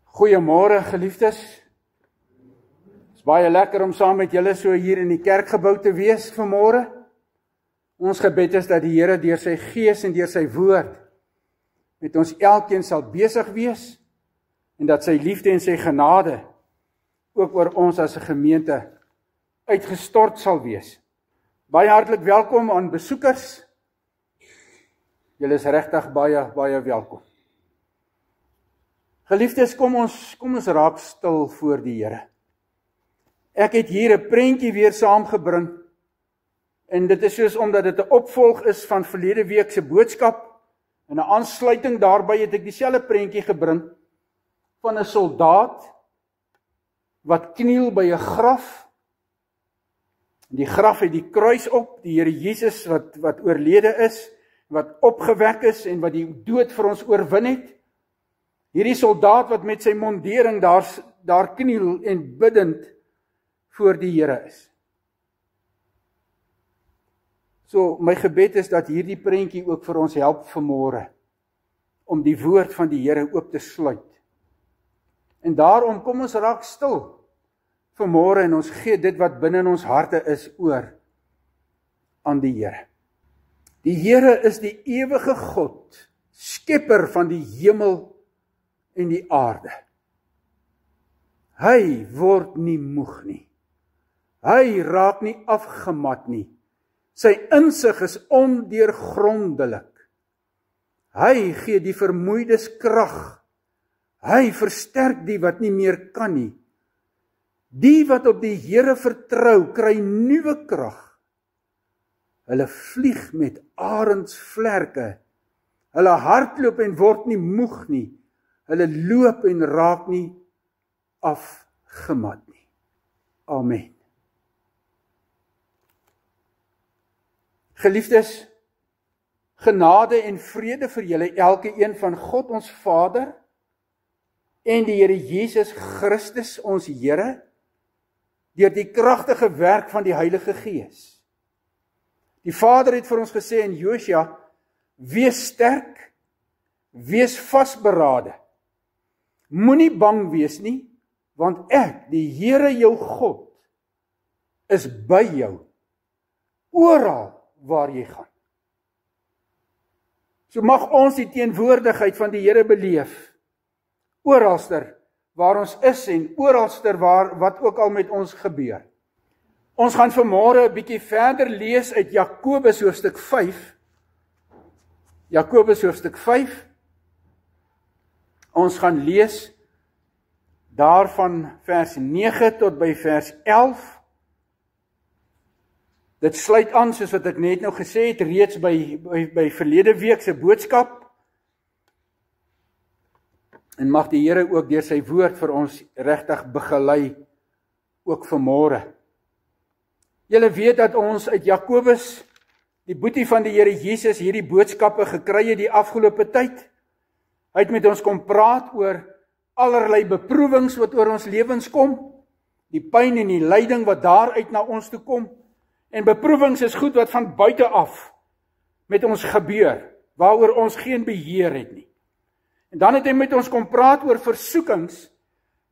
Goeiemôre geliefdes. Het is baie lekker om saam met julle so hier in die kerkgebou te wees vanmôre. Ons gebed is dat die Here deur sy Gees en deur sy woord met ons elkeen sal besig wees en dat sy liefde en sy genade ook oor ons as 'n gemeente uitgestort sal wees. Baie hartlik welkom aan besoekers. Julle is regtig baie welkom. Geliefdes, kom ons raak stil voor die Here. Ek het hier 'n prentjie weer saamgebring. En dit is soos omdat dit 'n opvolg is van verlede week se boodskap. En 'n aansluiting daarbey het ek dieselfde prentjie gebring van 'n soldaat wat kniel by 'n graf. Die graf het die kruis op, die Here Jesus wat oorlede is, wat opgewek is en wat die dood vir ons oorwin het. Hierdie soldaat wat met sy mondering daar kniel en bidend voor die Here is. So, my gebed is dat hierdie prentjie ook vir ons help vanmôre om die woord van die Here oop te sluit. En daarom kom ons raak stil vanmôre en ons gee dit wat binne in ons harte is oor aan die Here. Die Here is die ewige God, skepper van die hemel en die aarde. Hy word nie moeg nie. Hy raak nie afgemat nie. Sy insig is ondeurgrondelik. Hy gee die vermoeides krag. Hy versterk die wat nie meer kan nie. Die wat op die Here vertrou, kry nuwe krag. Hulle vlieg met arendsvlerke. Hulle hardloop en word nie moeg nie. Hulle loop en raak nie afgemat nie. Amen. Geliefdes, genade en vrede vir julle elke een van God ons Vader en die Here Jesus Christus ons Here deur die kragtige werk van die Heilige Gees. Die Vader het vir ons gesê in Josua: wees sterk, wees vasberade. Moenie bang wees nie, want ek, die Here jou God, is by jou, oral waar jy gaan. So mag ons die teenwoordigheid van die Here beleef, oralster waar ons is en oralster wat ook al met ons gebeur. Ons gaan vanmôre 'n bietjie verder lees uit Jakobus hoofstuk 5. Jakobus hoofstuk 5. Ons gaan lees daarvan vers 9 tot by vers 11. Dit sluit aan, soos wat ek net nou gesê het, reeds by verlede week se boodskap. En mag die Here ook deur sy woord vir ons regtig begelei, ook vanmôre. Julle weet dat ons uit Jakobus, die boetie van die Here Jesus, hierdie boodskappe gekry het die afgelope tyd. Hy het met ons kom praat oor allerlei beproewings wat oor ons lewens kom, die pyn en die lyding wat daaruit na ons toe kom. En beproewings is goed wat van buite af met ons gebeur, waaroor ons geen beheer het nie. En dan het hy met ons kom praat oor versoekings.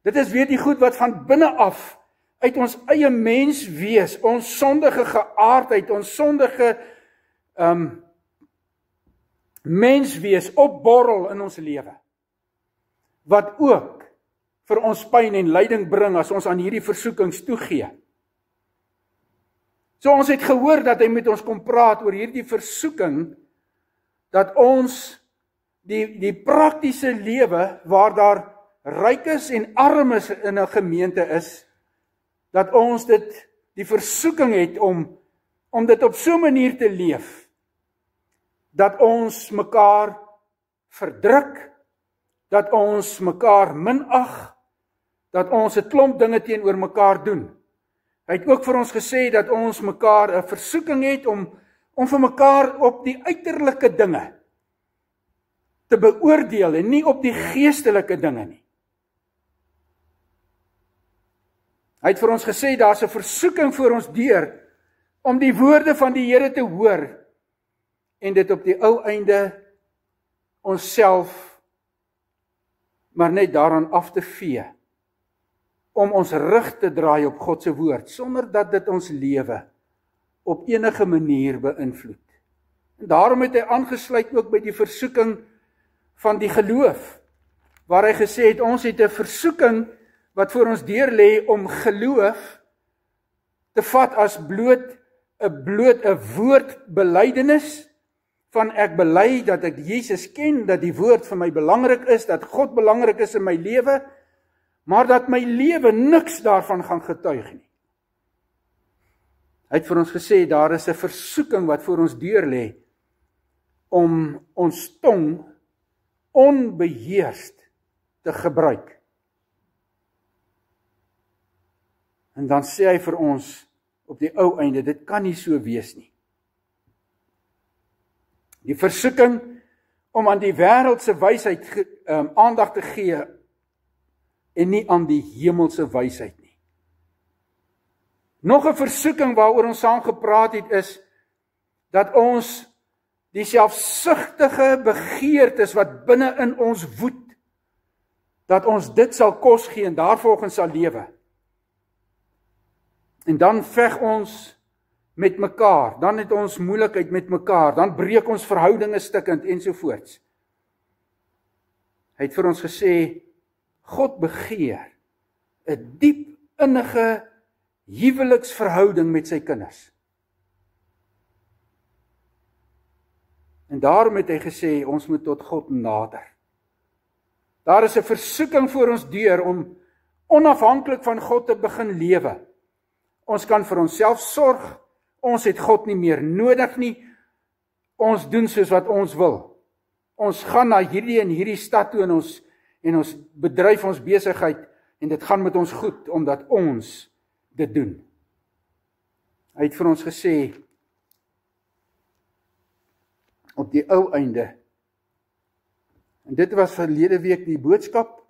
Dit is weer die goed wat van binne af, uit ons eie mens wees, ons sondige geaardheid, ons sondige mens wees, opborrel in ons lewe. Wat ook vir ons pyn en lyding bring as ons aan hierdie versoekings toegee. So ons het gehoor dat hy met ons kom praat oor hierdie versoeking, dat ons die praktiese lewe, waar daar rykes en armes in 'n gemeente is, dat ons die versoeking het om dit op so 'n manier te leef, dat ons mekaar verdruk, dat ons mekaar minag, dat ons 'n klomp dinge teenoor mekaar doen. Hy het ook vir ons gesê dat ons mekaar 'n versoeking het om vir mekaar op die uiterlike dinge te beoordeel en nie op die geestelike dinge nie. Hy het vir ons gesê daar's 'n versoeking voor ons deur om die woorde van die Here te hoor en dit op die ou einde onsself maar net daaraan af te vee, om ons rug te draai op God se woord, sonder dat dit ons lewe op enige manier beïnvloed. En daarom het hy aangesluit ook by die versoeking van die geloof, waar hy gesê het, ons het 'n versoeking wat voor ons deur lê om geloof te vat as bloot 'n woordbelydenis van ek bely dat ek Jesus ken, dat die woord vir my belangrik is, dat God belangrik is in my lewe, maar dat my lewe niks daarvan gaan getuig nie. Hy het vir ons gesê, daar is 'n versoeking wat voor ons deur lê, om ons tong onbeheerst te gebruik. En dan sê hy vir ons op die ou einde, dit kan nie so wees nie. Die versoeking om aan die wêreldse wysheid aandag te gee en nie aan die hemelse wysheid nie. Nog 'n versoeking waaroor ons saam gepraat het is dat ons die selfsugtige begeertes wat binne in ons woed, dat ons dit sal kos gee en daarvolgens sal lewe. En dan veg ons met mekaar, dan het ons moeilikheid met mekaar, dan breek ons verhoudinge stukkend ensovoorts. Hy het vir ons gesê, God begeer 'n diep innige huweliksverhouding met sy kinders. En daarom het hy gesê, ons moet tot God nader. Daar is 'n versoeking voor ons deur om onafhanklik van God te begin lewe. Ons kan vir onsself sorg, ons het God nie meer nodig nie, ons doen soos wat ons wil. Ons gaan na hierdie en hierdie stad toe en ons bedryf ons besigheid en dit gaan met ons goed, omdat ons dit doen. Hy het vir ons gesê, op die ou einde, en dit was verlede week die boodskap,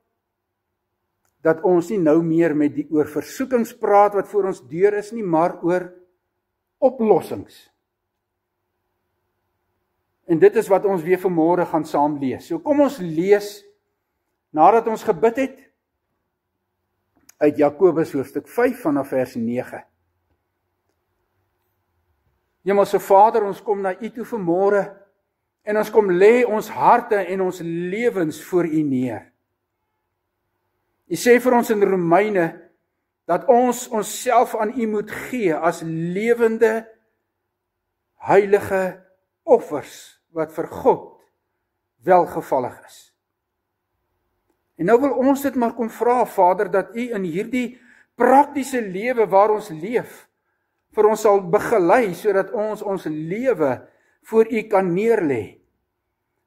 dat ons nie nou meer oor versoekings praat wat voor ons deur is nie, maar oor oplossings. En dit is wat ons weer vanmôre gaan saam lees. So kom ons lees, nadat ons gebid het, uit Jakobus hoofstuk 5 vanaf vers 9. Hemelse Vader, ons kom na U toe vanmôre, en ons kom lê ons harte en ons lewens voor U neer. U sê vir ons in Romeine, dat ons onsself aan U moet gee as lewende, heilige offers, wat vir God welgevallig is. En nou wil ons dit maar kom vra, Vader, dat U in hierdie praktiese lewe waar ons leef, vir ons sal begelei, sodat ons lewe voor U kan neerlê.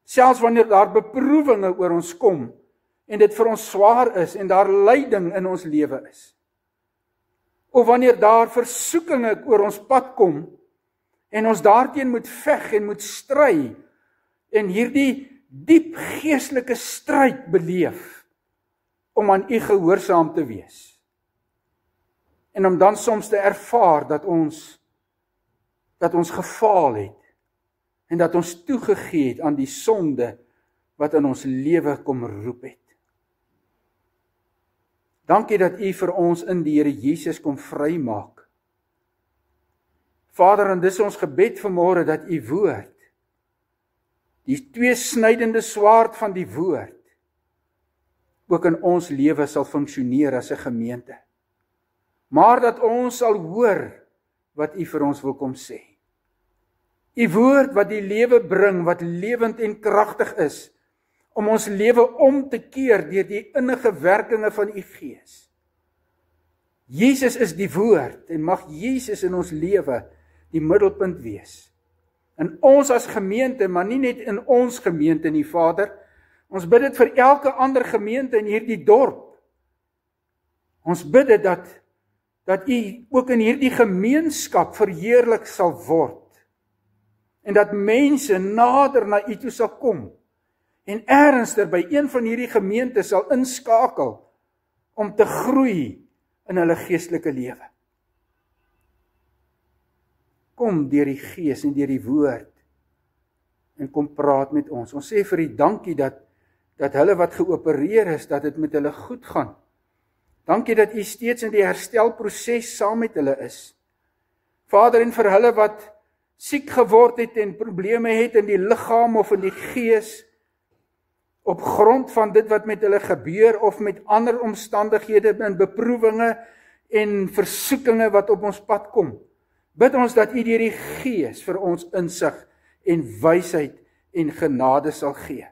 Selfs wanneer daar beproewinge oor ons kom, en dit vir ons swaar is, en daar lyding in ons lewe is. Of wanneer daar versoekinge oor ons pad kom, en ons daarteen moet veg en moet stry, en hierdie diep geestelike stryd beleef, om aan U gehoorsaam te wees. En om dan soms te ervaar dat ons gefaal het, en dat ons toegegee het aan die sonde, wat in ons lewe kom roep het. Dankie dat U vir ons in die Here Jesus kom vrymaak. Vader, en dis ons gebed vanmôre, dat U woord, die tweesnydende swaard van die woord, ook in ons lewe sal funksioneer as 'n gemeente. Maar dat ons sal hoor wat U vir ons wil kom sê. U woord wat die lewe bring, wat lewend en kragtig is, om ons lewe om te keer deur die innige werkinge van U Gees. Jesus is die woord, en mag Jesus in ons lewe die middelpunt wees. En ons as gemeente, maar nie net in ons gemeente nie, Vader, ons bid dit vir elke ander gemeente in hierdie dorp. Ons bid dit dat U ook in hierdie gemeenskap verheerlik sal word, en dat mense nader na U toe sal kom, en ernstig by een van hierdie gemeentes sal inskakel, om te groei in hulle geestelike lewe. Kom deur die Gees en deur die woord, en kom praat met ons. Ons sê vir U dankie dat dat hulle wat geopereer is, dat dit met hulle goed gaan. Dankie dat U steeds in die herstelproses saam met hulle is. Vader, en vir hulle wat siek geword het en probleme het in die liggaam of in die gees, op grond van dit wat met hulle gebeur of met ander omstandighede en beproewinge en versoekinge wat op ons pad kom, bid ons dat U deur die Gees vir ons insig en wysheid en genade sal gee,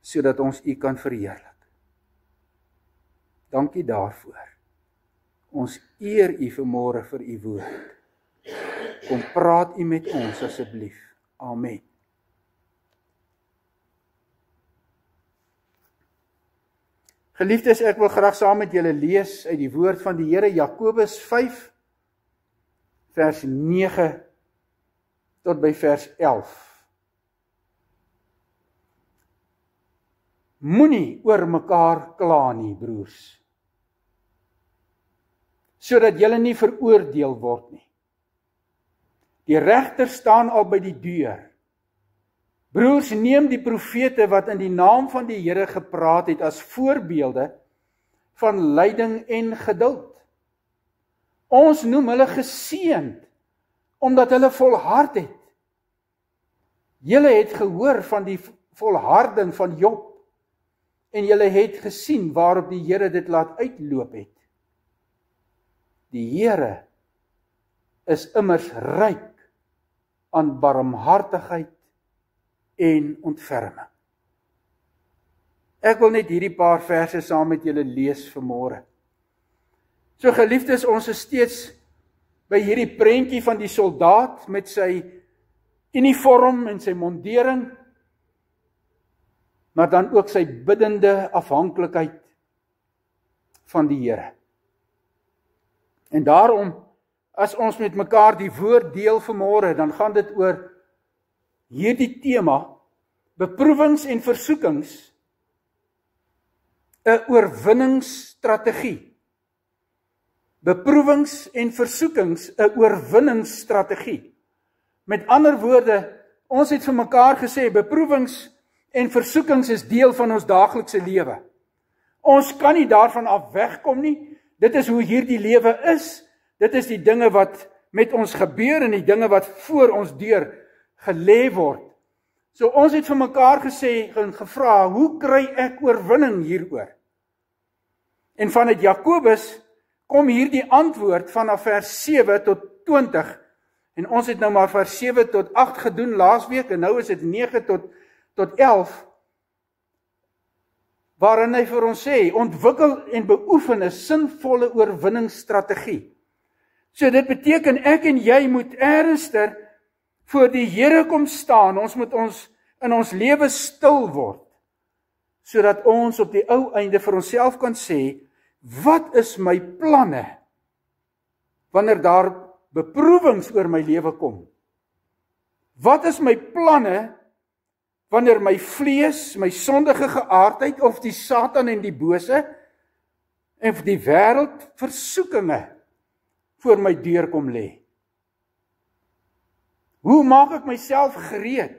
sodat ons U kan verheerlik. Dankie daarvoor. Ons eer U vanmôre vir U woord. Kom praat U met ons asseblief. Amen. Geliefdes, ek wil graag saam met julle lees uit die woord van die Here, Jakobus 5, vers 9 tot by vers 11. Moenie oor mekaar kla nie, broers, sodat julle nie veroordeel word nie. Die regter staan al by die deur. Broers, neem die profete wat in die naam van die Here gepraat het as voorbeelde van lyding en geduld. Ons noem hulle geseënd, omdat hulle volhard het. Julle het gehoor van die volharding van Job, en julle het gesien waarop die Here dit laat uitloop het. Die Here is immers ryk aan barmhartigheid en ontferming. Ek wil net hierdie paar verse saam met julle lees vanmôre. So geliefdes, ons is steeds by hierdie prentjie van die soldaat met sy uniform en sy mondering, maar dan ook sy biddende afhanklikheid van die Here. En daarom, as ons met mekaar die woord deel vanmôre, dan gaan dit oor hierdie tema, beproewings en versoekings, 'n oorwinningsstrategie. Beproewings en versoekings, 'n oorwinningsstrategie. Met ander woorde, ons het vir mekaar gesê, beproewings en versoekings is deel van ons daaglikse lewe. Ons kan nie daarvan af wegkom nie. Dit is hoe hierdie lewe is. Dit is die dinge wat met ons gebeur en die dinge wat voor ons deur gelê word. So ons het vir mekaar gesê en gevra, hoe kry ek oorwinning hieroor? En vanuit Jakobus kom hierdie antwoord vanaf vers 7 tot 20. En ons het nou maar vers 7 tot 8 gedoen laasweek en nou is dit 9 tot 11. Waarin hy vir ons sê, ontwikkel en beoefen 'n sinvolle oorwinningsstrategie. So dit beteken ek en jy moet ernstig voor die Here kom staan. Ons moet in ons lewe stil word, sodat ons op die ou einde vir onsself kan sê, wat is my planne wanneer daar beproewings oor my lewe kom? Wat is my planne wanneer my vlees, my sondige geaardheid of die Satan en die bose en die wêreld versoekinge voor my deur kom lê? Hoe maak ek myself gereed?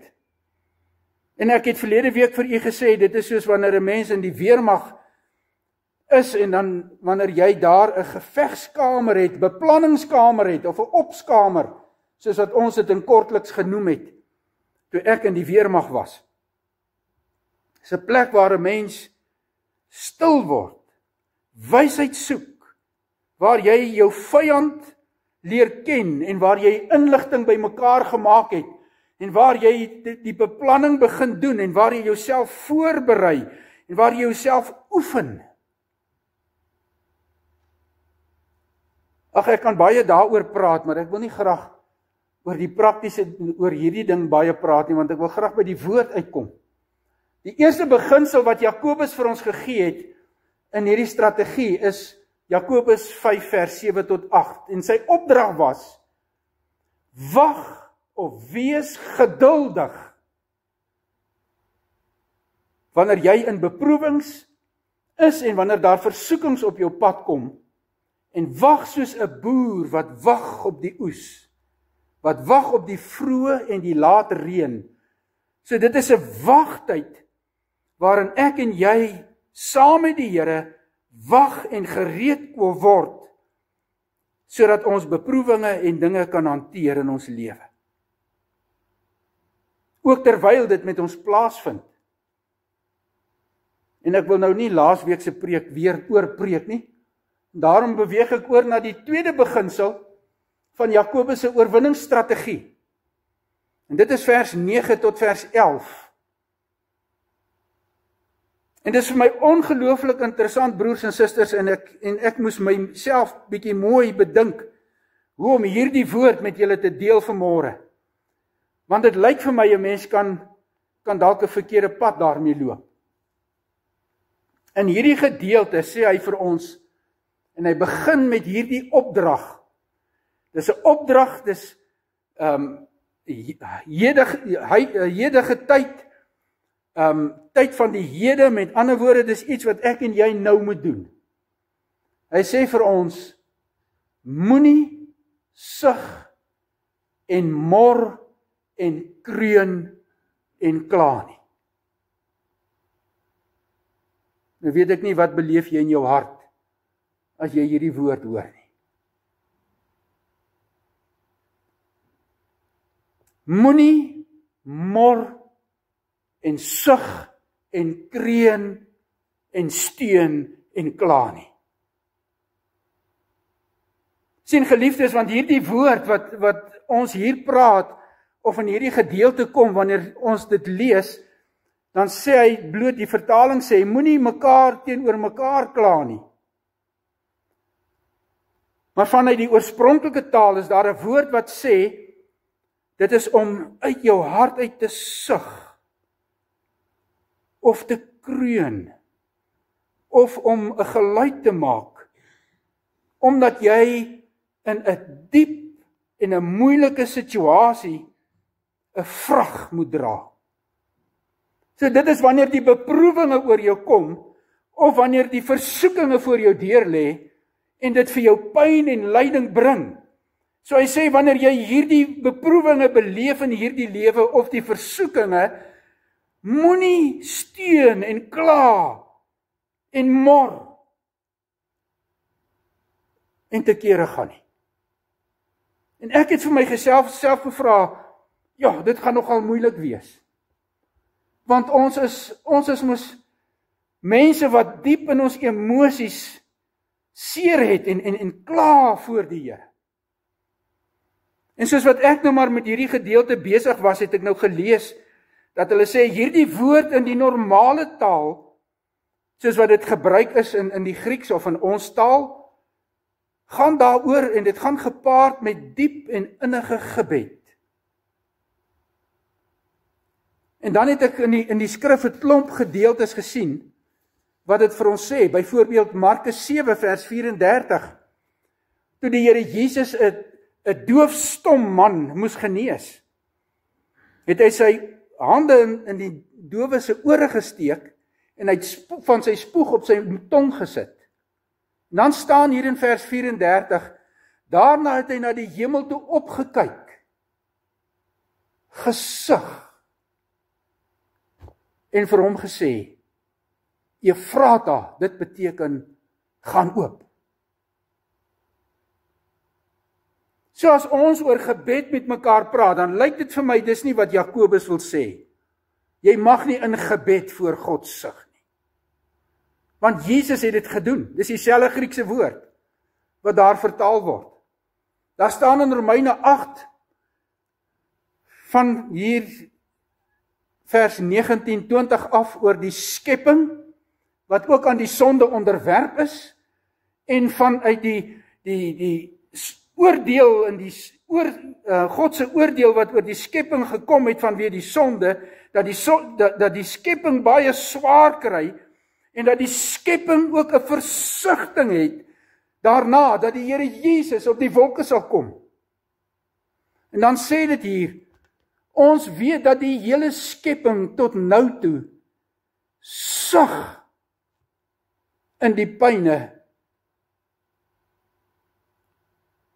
En ek het verlede week vir u gesê, dit is soos wanneer 'n mens in die weermag is en dan wanneer jy daar 'n gevegskamer het, beplanningskamer het of 'n opskamer, soos wat ons dit in kortliks genoem het, toe ek in die weermag was. Dis 'n plek waar 'n mens stil word, wysheid soek, waar jy jou vyand leer ken en waar jy inligting bymekaar gemaak het en waar jy die beplanning begin doen en waar jy jouself voorberei en waar jy jouself oefen. Ag, ek kan baie daaroor praat, maar ek wil nie graag oor die praktiese, oor hierdie ding baie praat nie, want ek wil graag by die woord uitkom. Die eerste beginsel wat Jakobus vir ons gegee het in hierdie strategie is Jakobus 5 vers 7 tot 8. En sy opdrag was, wag of wees geduldig wanneer jy in beproewings is en wanneer daar versoekings op jou pad kom, en wag soos 'n boer wat wag op die oes, wat wag op die vroeë en die late reën. So dit is 'n wagtyd waarin ek en jy saam met die Here wag en gereed word, sodat ons beproewinge en dinge kan hanteer in ons lewe. Ook terwyl dit met ons plaasvind. En ek wil nou nie laasweek se preek weer oorpreek nie. Daarom beweeg ek oor na die tweede beginsel van Jakobus se oorwinningsstrategie. En dit is vers 9 tot vers 11. En dit is vir my ongelooflik interessant, broers en susters, en ek moes myself bietjie mooi bedink, hoe om hierdie woord met julle te deel vanmôre. Want dit lyk vir my, 'n mens kan dalk 'n verkeerde pad daarmee loop. In hierdie gedeelte sê hy vir ons, en hy begin met hierdie opdrag. Dis 'n opdrag, dis hedige tyd, tyd van die hede, met ander woorde, dis iets wat ek en jy nou moet doen. Hy sê vir ons, moenie sug en mor en kreun en kla nie. Nou weet ek nie, wat beleef jy in jou hart as jy hierdie woord hoor nie. Moenie mor en sug en kreun en steun en kla nie. Sien geliefdes, want hierdie woord wat ons hier praat, of in hierdie gedeelte kom, wanneer ons dit lees, dan sê hy bloot, die vertaling sê, moenie mekaar teenoor mekaar kla nie. Maar vanuit die oorspronklike taal is daar 'n woord wat sê, dit is om uit jou hart uit te sug, of te kreun, of om 'n geluid te maak, omdat jy in 'n diep en 'n moeilike situasie 'n vrag moet dra. So dit is wanneer die beproewinge oor jou kom, of wanneer die versoekinge voor jou deur lê, en dit vir jou pyn en lyding bring. So hy sê, wanneer jy hierdie beproewinge beleef in hierdie lewe, of die versoekinge, moenie steun en kla en mor en te kere gaan nie. En ek het vir my self gevra, ja, dit gaan nogal moeilik wees. Want ons is mos mense wat diep in ons emosies seer het en kla voor die Here. En soos wat ek nou maar met hierdie gedeelte besig was, het ek nou gelees, dat hulle sê, hierdie woord in die normale taal, soos wat dit gebruik is in die Grieks of in ons taal, gaan daaroor, en dit gaan gepaard met diep en innige gebed. En dan het ek in die skrif 'n klomp gedeeltes gesien, wat dit vir ons sê, byvoorbeeld Markus 7 vers 34, toe die Here Jesus 'n doofstom man moes genees, het hy sy hande in die dowe se ore gesteek, en hy het van sy spoeg op sy tong gesit. En dan staan hier in vers 34, daarna het hy na die hemel toe opgekyk, gesug, en vir hom gesê, Efrata, dit beteken, gaan oop. So as ons oor gebed met mekaar praat, dan lyk dit vir my, dis nie wat Jakobus wil sê. Jy mag nie in gebed voor God sug nie. Want Jesus het dit gedoen. Dis dieselfde Griekse woord, wat daar vertaal word. Daar staan in Romeine 8, van hier vers 19-20 af, oor die skepping, wat ook aan die sonde onderwerp is, en vanuit die oordeel, God se oordeel wat oor die skepping gekom het vanweë die sonde, dat die skepping baie swaar kry, en dat die skepping ook 'n versigtiging het, daarna, dat die Here Jesus op die wolke sal kom. En dan sê dit hier, ons weet dat die hele skepping tot nou toe sug in die pyne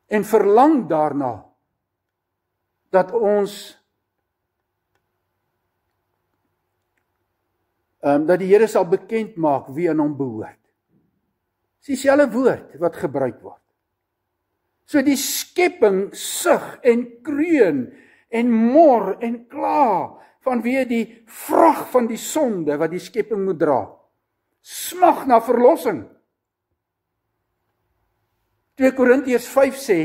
en verlang daarna dat ons dat die Here sal bekend maak wie aan hom behoort. Dis dieselfde woord wat gebruik word. So die skepping sug en kreun en mor en kla vanweë die vrag van die sonde wat die skepping moet dra. Smag na verlossing. 2 Korintiërs 5 sê,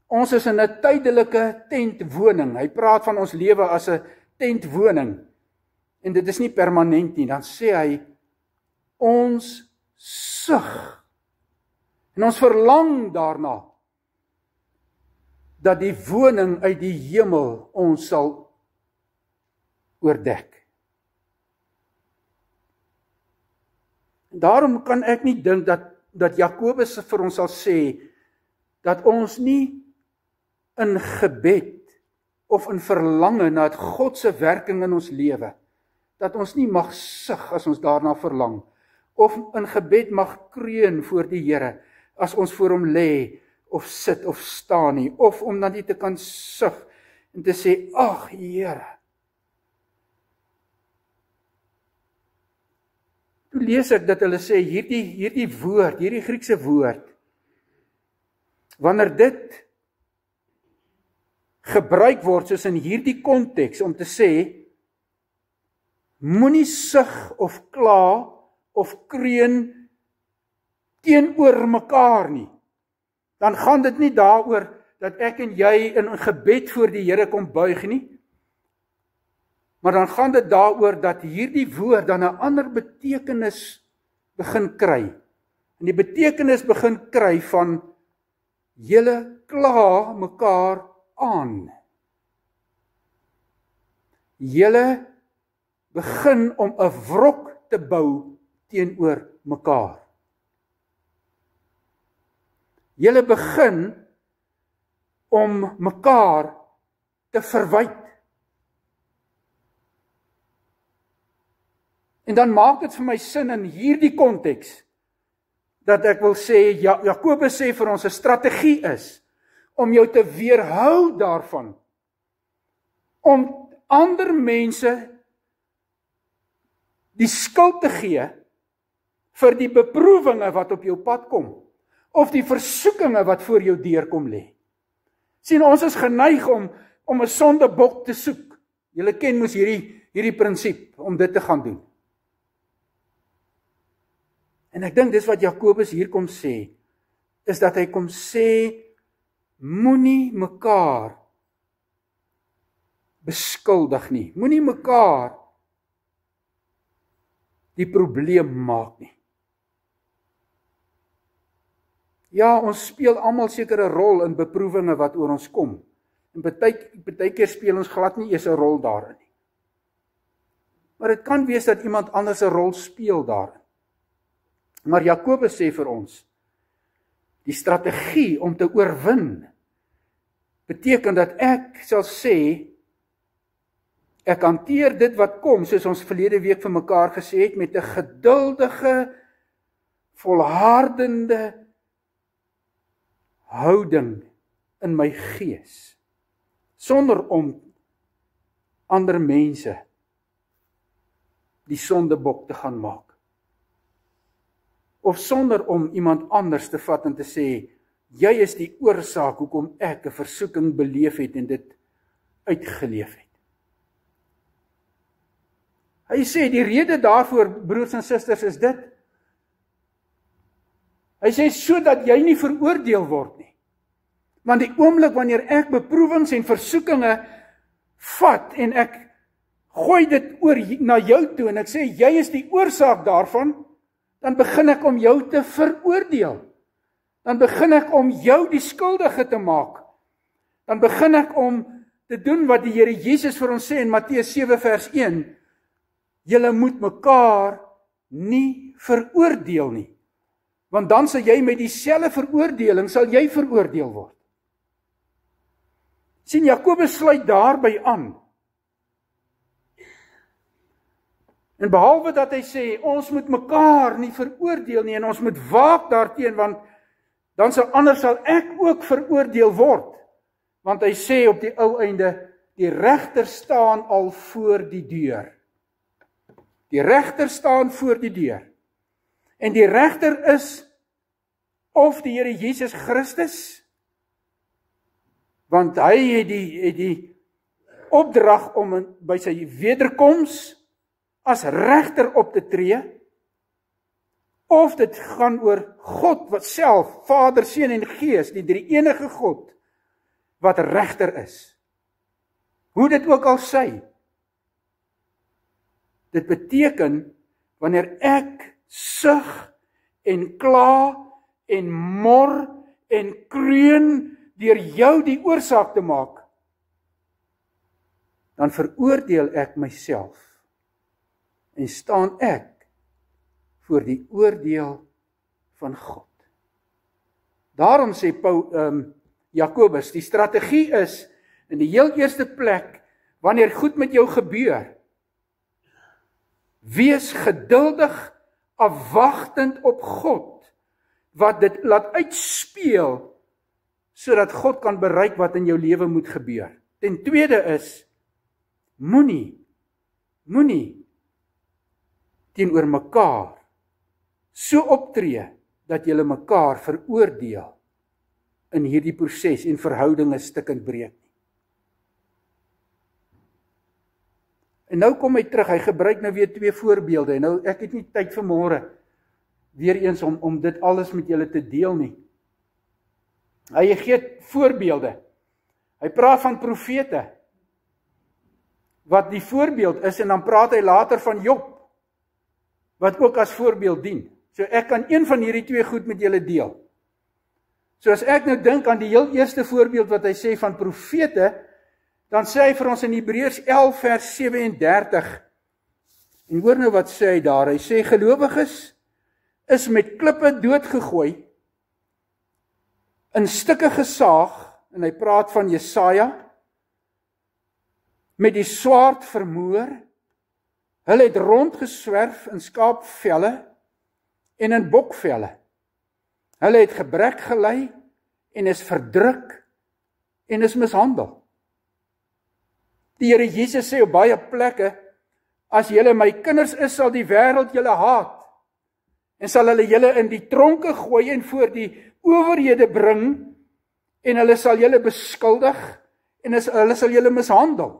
ons is in 'n tydelike tentwoning. Hy praat van ons lewe as 'n tentwoning. En dit is nie permanent nie. Dan sê hy, ons sug. En ons verlang daarna, dat die woning uit die hemel ons sal oordek. Daarom kan ek nie dink dat Jakobus vir ons sal sê, dat ons nie in gebed of in verlange na God se werking in ons lewe, dat ons nie mag sug as ons daarna verlang, of in gebed mag kreun voor die Here, as ons voor hom lê, of sit of staan nie, of om dan nie te kan sug, en te sê, ag Here. Toe lees ek dat hulle sê, hierdie woord, hierdie Griekse woord, wanneer dit gebruik word soos in hierdie konteks om te sê, moenie sug of kla of kreun teenoor mekaar nie. Dan gaan dit nie daaroor dat ek en jy in gebed voor die Here kom buig nie, maar dan gaan dit daaroor dat hierdie woord dan 'n ander betekenis begin kry. En die betekenis begin kry van julle kla mekaar aan. Julle begin om 'n wrok te bou teenoor mekaar. Julle begin om mekaar te verwyd. En dan maak dit vir my sin in hierdie konteks, dat ek wil sê, Jakobus sê vir ons 'n strategie is, om jou te weerhou daarvan, om ander mense die skuld te gee, vir die beproewinge wat op jou pad kom, of die versoekinge wat voor jou deur kom lê. Sien, ons is geneig om 'n sondebok te soek. Julle ken mos hierdie prinsip, om dit te gaan doen. En ek dink dis wat Jakobus hier kom sê, is dat hy kom sê, moenie mekaar beskuldig nie. Moenie mekaar die probleem maak nie. Ja, ons speel almal sekere rol in beproewinge wat oor ons kom. En baie keer speel ons glad nie eers 'n rol daarin nie. Maar dit kan wees dat iemand anders 'n rol speel daarin. Maar Jakobus sê vir ons, die strategie om te oorwin, beteken dat ek sal sê, ek hanteer dit wat kom, soos ons verlede week vir mekaar gesê het, met 'n geduldige, volhardende houding in my gees, sonder om ander mense die sondebok te gaan maak. Of sonder om iemand anders te vat en te sê, jy is die oorsaak hoekom ek 'n versoeking beleef het en dit uitgeleef het. Hy sê, die rede daarvoor, broers en susters, is dit. Hy sê, sodat jy nie veroordeel word nie. Want die oomblik wanneer ek beproewings en versoekinge vat, en ek gooi dit oor na jou toe, en ek sê, jy is die oorsaak daarvan, dan begin ek om jou te veroordeel. Dan begin ek om jou die skuldige te maak. Dan begin ek om te doen wat die Here Jesus vir ons sê in Matteus 7 vers 1. Julle moet mekaar nie veroordeel nie. Want dan sal jy met dieselfde veroordeling, sal jy veroordeel word. Sien, Jakobus sluit daarby aan. En behalwe dat hy sê, ons moet mekaar nie veroordeel nie, en ons moet waak daarteen, want dan anders sal ek ook veroordeel word. Want hy sê op die ou einde, die regter staan al voor die deur. Die regter staan voor die deur. En die regter is of die Here Jesus Christus, want hy het die opdrag om by sy wederkoms as regter op te tree, of dit gaan oor God wat self, Vader, Seun en Gees, die drie enige God, wat regter is. Hoe dit ook al sy. Dit beteken, wanneer ek sug en kla en mor en kreun deur jou die oorsaak te maak, dan veroordeel ek myself en staan ek voor die oordeel van God. Daarom sê Jakobus, die strategie is, in die heel eerste plek, wanneer goed met jou gebeur, wees geduldig, afwagtend op God, wat dit laat uitspeel, sodat God kan bereik wat in jou lewe moet gebeur. Ten tweede is, moenie teenoor mekaar so optree, dat julle mekaar veroordeel in hierdie proses en verhoudinge stukkend breek nie. En nou kom hy terug, hy gebruik nou weer 2 voorbeelde, en nou ek het nie tyd vir môre weer eens om dit alles met julle te deel nie. Hy gee voorbeelde. Hy praat van profete, wat die voorbeeld is, en dan praat hy later van Job, wat ook as voorbeeld dien. So ek kan een van hierdie 2 goed met julle deel. So as ek nou dink aan die heel eerste voorbeeld wat hy sê van profete, dan sê hy vir ons in Hebreërs 11 vers 37, en hoor nou wat sê hy daar, hy sê gelowiges is met klippe doodgegooi, in stukke gesaag, en hy praat van Jesaja, met die swaard vermoor, hulle het rondgeswerf in skaapvelle en in bokvelle. Hulle het gebrek gelei en is verdruk en is mishandel. Die Here Jesus sê op baie plekke, as julle my kinders is, sal die wêreld julle haat en sal hulle julle in die tronke gooi en voor die owerhede bring en hulle sal julle beskuldig en hulle sal julle mishandel.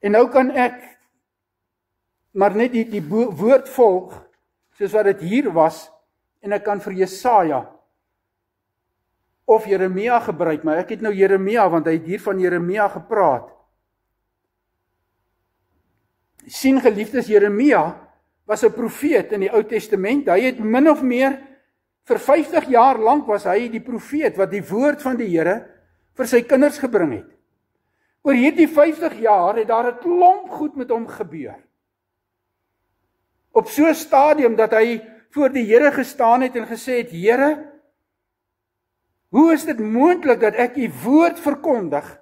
En nou kan ek maar net die woord volg, soos wat dit hier was, en ek kan vir Jesaja of Jeremia gebruik, maar ek het nou Jeremia, want hy het hier van Jeremia gepraat. Sien geliefdes, Jeremia was 'n profeet in die Ou Testament, hy het min of meer, vir 50 jaar lank was hy die profeet, wat die woord van die Here vir sy kinders gebring het. Oor hierdie 50 jaar het daar 'n klomp goed met hom gebeur. Op so 'n stadium dat hy voor die Here gestaan het en gesê het, Here, hoe is dit moontlik dat ek u woord verkondig,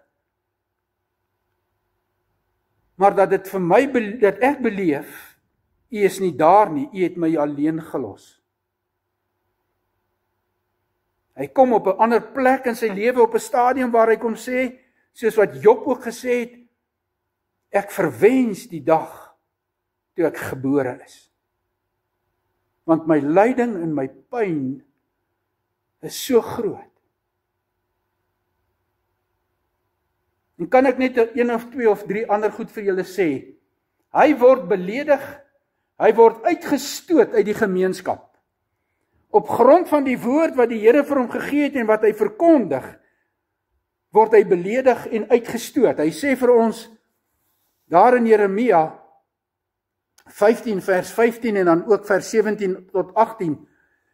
maar dat dit vir my, dat ek beleef, u is nie daar nie, u het my alleen gelos. Hy kom op 'n ander plek in sy lewe, op 'n stadium waar hy kon sê, soos wat Job ook gesê het, ek verwens die dag toe ek gebore is. Want my lyding en my pyn is so groot. En kan ek net 1 of 2 of 3 ander goed vir julle sê? Hy word beledig, hy word uitgestoot uit die gemeenskap. Op grond van die woord wat die Here vir hom gegee het en wat hy verkondig, word hy beledig en uitgestoot. Hy sê vir ons, daar in Jeremia 15 vers 15 en dan ook vers 17 tot 18,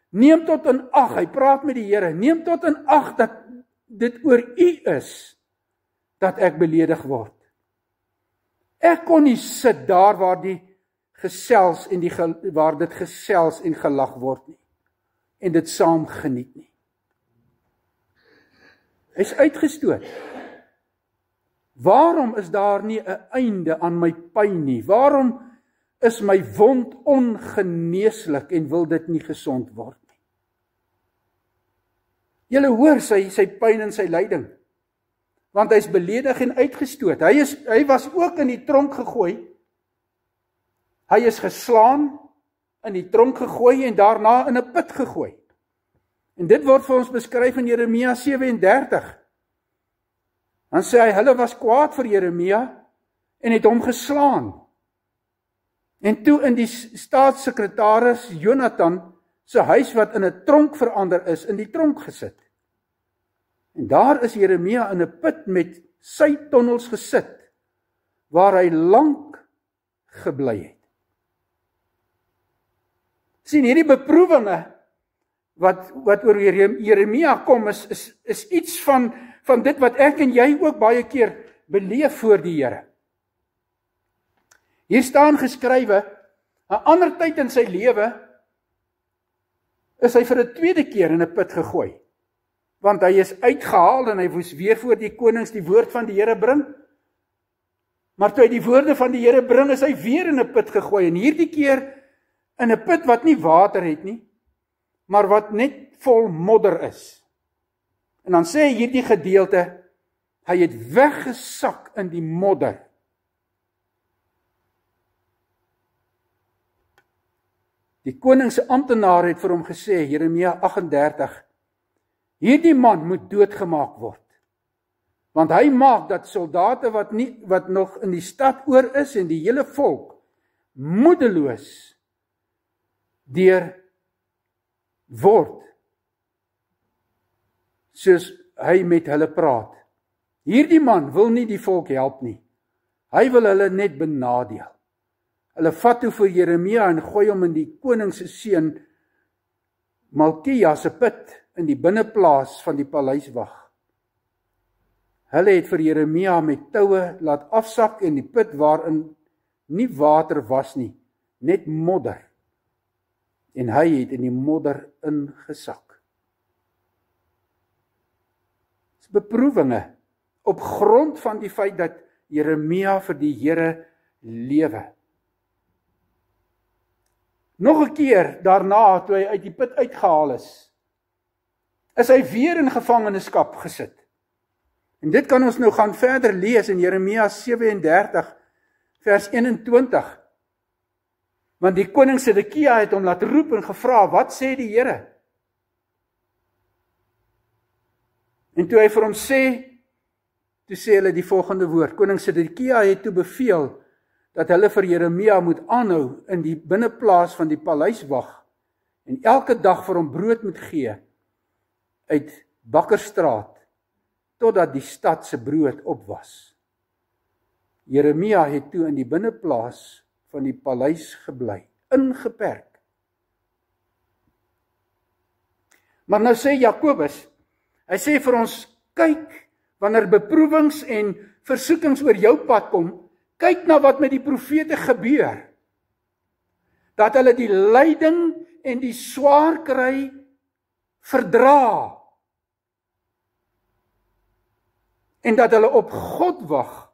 neem tot in ag, hy praat met die Here, neem tot in ag dat dit oor u is, dat ek beledig word. Ek kon nie sit daar waar die gesels en waar dit gesels en gelag word nie, en dit saam geniet nie. Hy is uitgestoot. Waarom is daar nie 'n einde aan my pyn nie? Waarom is my wond ongeneeslik en wil dit nie gesond word nie? Julle hoor sy pyn en sy lyding, want hy is beledig en uitgestoot. Hy was ook in die tronk gegooi, Hy is geslaan, in die tronk gegooi en daarna in 'n put gegooi. En dit word vir ons beskryf in Jeremia 37. Dan sê hy, hulle was kwaad vir Jeremia en het hom geslaan. En toe in die staatssekretaris Jonathan se huis wat in 'n tronk verander is, in die tronk gesit. En daar is Jeremia in 'n put met sy tonnels gesit, waar hy lank gebly het. Sien, hierdie beproewinge wat oor Jeremia kom, is iets van dit wat ek en jy ook baie keer beleef voor die Here. Hier staan geskrywe, 'n ander tyd in sy lewe is hy vir 'n tweede keer in 'n put gegooi. Want hy is uitgehaal en hy moes weer voor die konings die woord van die Here bring. Maar toe hy die woorde van die Here bring, is hy weer in 'n put gegooi. En hierdie keer in 'n put wat nie water het nie, maar wat net vol modder is. En dan sê hierdie gedeelte, hy het weggesak in die modder. Die koning se amptenaar het vir hom gesê, Jeremia 38, hierdie man moet doodgemaak word. Want hy maak dat soldate wat nog in die stad oor is en die hele volk moedeloos deur word, soos hy met hulle praat. Hierdie man wil nie die volk help nie. Hy wil hulle net benadeel. Hulle vat toe vir Jeremia en gooi hom in die koning se seun Malkia se put in die binneplaas van die paleiswag. Hulle het vir Jeremia met toue laat afsak in die put waarin nie water was nie, net modder. En hy het in die modder ingesak. Dis beproewinge op grond van die feit dat Jeremia vir die Here lewe. Nog 'n keer daarna, toe hy uit die put uitgehaal is hy weer in gevangenskap gesit. En dit kan ons nou gaan verder lees in Jeremia 37 vers 21. Want die koning Sedekia het hom laat roep en gevra, wat sê die Here? En toe hy vir hom sê, toe sê hulle die volgende woord, koning Sedekia het toe beveel, dat hulle vir Jeremia moet aanhou in die binneplaas van die paleiswag, en elke dag vir hom brood moet gee, uit Bakkerstraat, totdat die stad se brood op was. Jeremia het toe in die binneplaas van die paleis gebly, ingeperk. Maar nou sê Jakobus, hy sê vir ons, kyk, wanneer beproewings en versoekings oor jou pad kom, kyk na wat met die profete gebeur, dat hulle die lyding en die swaar kry verdra, en dat hulle op God wag,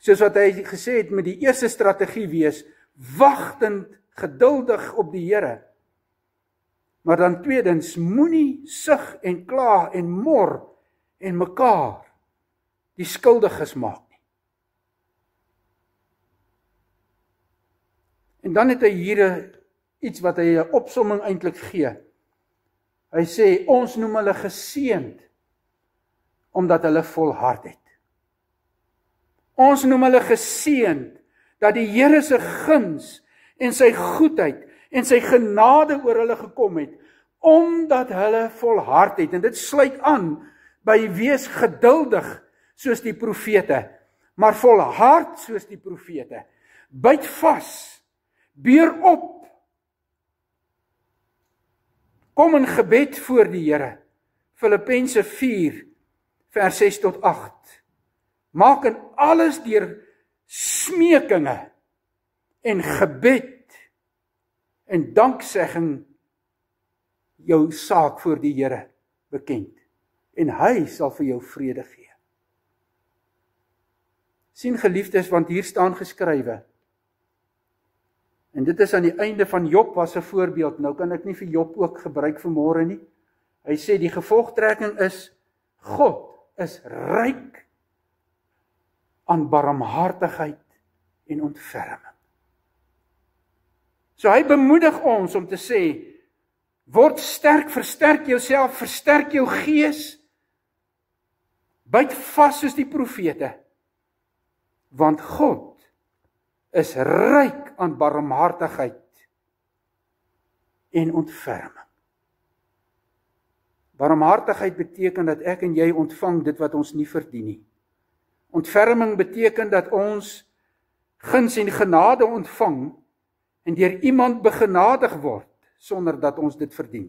soos wat hy gesê het met die eerste strategie wees, wagtend, geduldig op die Here. Maar dan tweedens, moenie sug en kla en mor en mekaar die skuldiges maak nie. En dan het hy hier iets wat hy 'n opsomming eintlik gee. Hy sê, ons noem hulle geseënd, omdat hulle volhard het. Ons noem hulle geseënd, dat die Here se guns en sy goedheid en sy genade oor hulle gekom het, omdat hulle volhard het. En dit sluit aan by wees geduldig soos die profete, maar volhard soos die profete. Byt vas, beur op, kom in gebed voor die Here. Filippense 4 vers 6 tot 8. Maak in alles deur smeekinge en gebed en danksegging jou saak voor die Here bekend. En hy sal vir jou vrede gee. Sien geliefdes, want hier staan geskrywe. En dit is aan die einde van Job was 'n voorbeeld. Nou kan ek nie vir Job ook gebruik vanmôre nie. Hy sê die gevolgtrekking is, God is ryk aan barmhartigheid en ontferming. So hy bemoedig ons om te sê, word sterk, versterk jouself, versterk jou gees, byt vas soos die profete, want God is ryk aan barmhartigheid en ontferming. Barmhartigheid beteken dat ek en jy ontvang dit wat ons nie verdien nie. Ontferming beteken dat ons guns en genade ontvang en deur iemand begenadig word sonder dat ons dit verdien.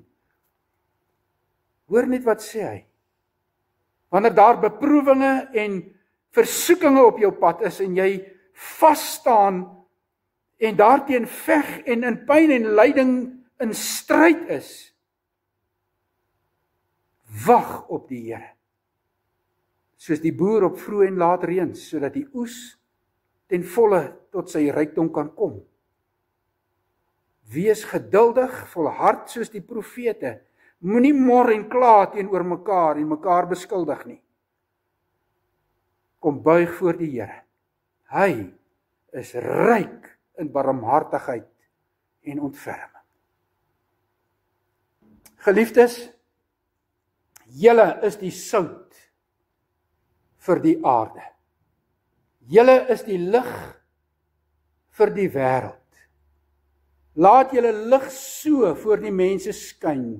Hoor net wat sê hy. Wanneer daar beproewinge en versoekinge op jou pad is en jy vas staan en daarteen veg en in pyn en lyding in stryd is, wag op die Here. Soos die boer op vroeg en laat reëns, sodat die oes ten volle tot sy rykdom kan kom. Wees geduldig, volhard soos die profete. Moenie mor en kla teenoor mekaar en mekaar beskuldig nie. Kom buig voor die Here. Hy is ryk in barmhartigheid en ontferming. Geliefdes, julle is die sout vir die aarde. Julle is die lig vir die wêreld. Laat julle lig so voor die mense skyn,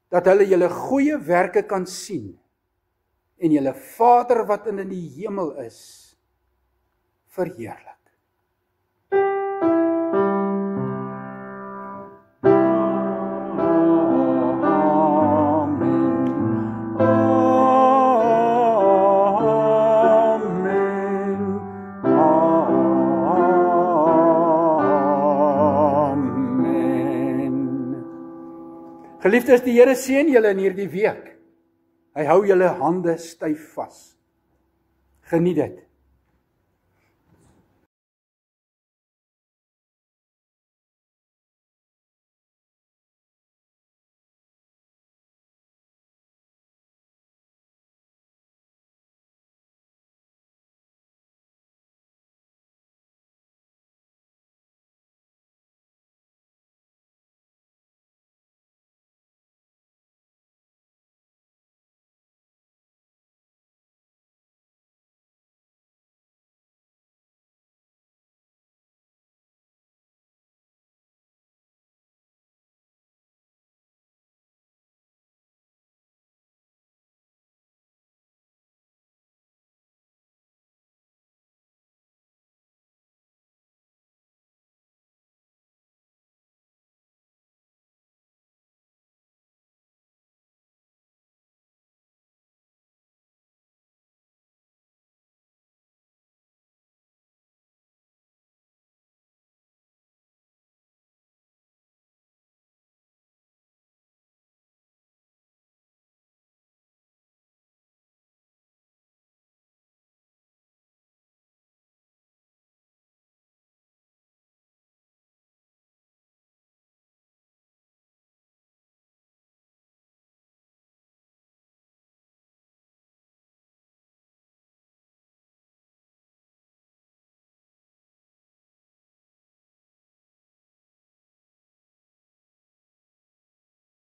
dat hulle julle goeie werke kan sien, en julle Vader wat in die hemel is, verheerlik. Geliefdes, die Here seën julle in hierdie week. Hy hou julle hande styf vas. Geniet dit.